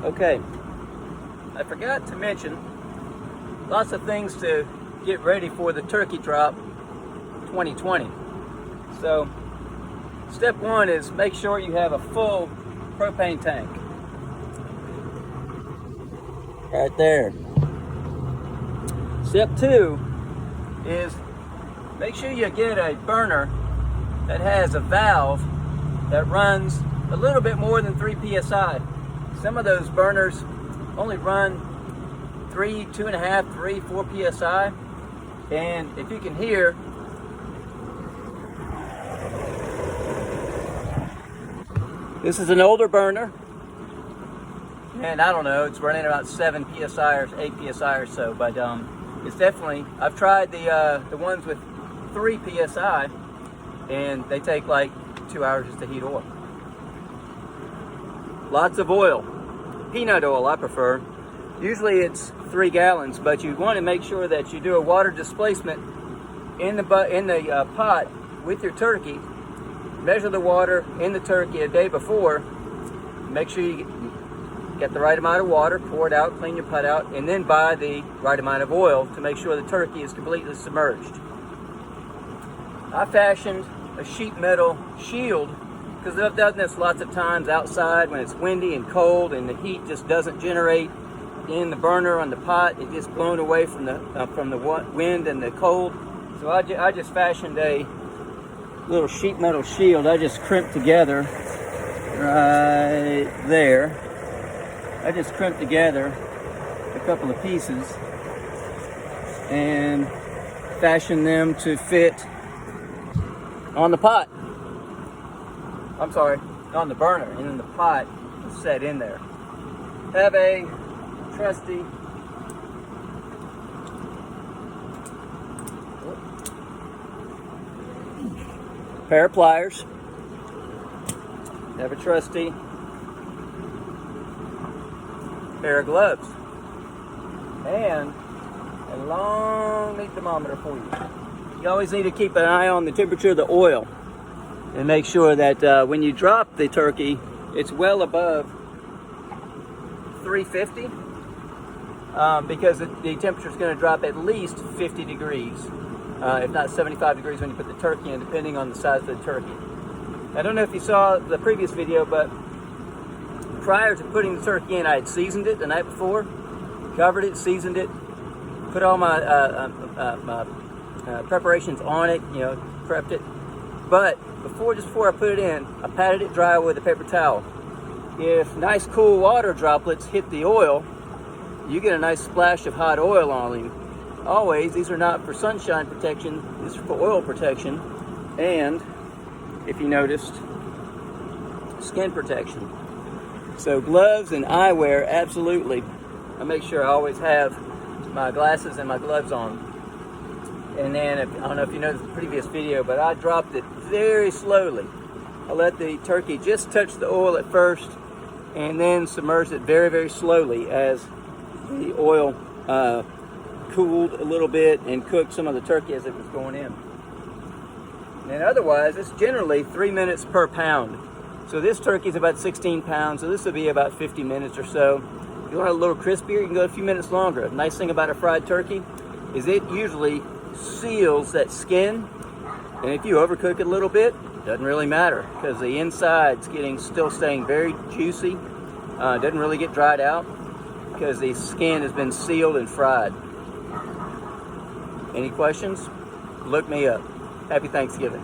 Okay, I forgot to mention lots of things to get ready for the turkey drop 2020. So step one is make sure you have a full propane tank. Right there. Step two is make sure you get a burner that has a valve that runs a little bit more than 3 psi. Some of those burners only run 3, 2.5, 3, 4 psi. And if you can hear, this is an older burner. And I don't know, it's running about 7 psi or 8 psi or so, but it's definitely, I've tried the ones with 3 psi, and they take like 2 hours just to heat oil. Lots of oil, peanut oil I prefer. Usually it's 3 gallons, but you want to make sure that you do a water displacement in the pot with your turkey. Measure the water in the turkey a day before. Make sure you get the right amount of water, pour it out, clean your pot out, and then buy the right amount of oil to make sure the turkey is completely submerged. I fashioned a sheet metal shield because I've done this lots of times outside when it's windy and cold and the heat just doesn't generate in the burner on the pot. It gets blown away from the wind and the cold. So I just fashioned a little sheet metal shield. I just crimped together right there. I just crimped together a couple of pieces and fashioned them to fit on the pot. I'm sorry, on the burner, and then the pot is set in there. Have a trusty pair of pliers. Have a trusty pair of gloves. And a long meat thermometer for you. You always need to keep an eye on the temperature of the oil and make sure that when you drop the turkey, it's well above 350 because the temperature is going to drop at least 50 degrees, if not 75 degrees when you put the turkey in, depending on the size of the turkey. I don't know if you saw the previous video, but prior to putting the turkey in, I had seasoned it the night before, covered it, seasoned it, put all my preparations on it, prepped it. But just before I put it in, I patted it dry with a paper towel. If nice cool water droplets hit the oil, you get a nice splash of hot oil on them. Always, these are not for sunshine protection, these are for oil protection, and if you noticed, skin protection. So gloves and eyewear, absolutely. I make sure I always have my glasses and my gloves on. And then, I don't know if you noticed the previous video, but I dropped it very slowly. I let the turkey just touch the oil at first, and then submerged it very, very slowly as the oil cooled a little bit and cooked some of the turkey as it was going in. And otherwise, it's generally 3 minutes per pound. So this turkey is about 16 pounds, so this will be about 50 minutes or so. If you want it a little crispier, you can go a few minutes longer. The nice thing about a fried turkey is it usually seals that skin, and if you overcook it a little bit, it doesn't really matter because the inside's still staying very juicy. Doesn't really get dried out because the skin has been sealed and fried. Any questions? Look me up. Happy Thanksgiving.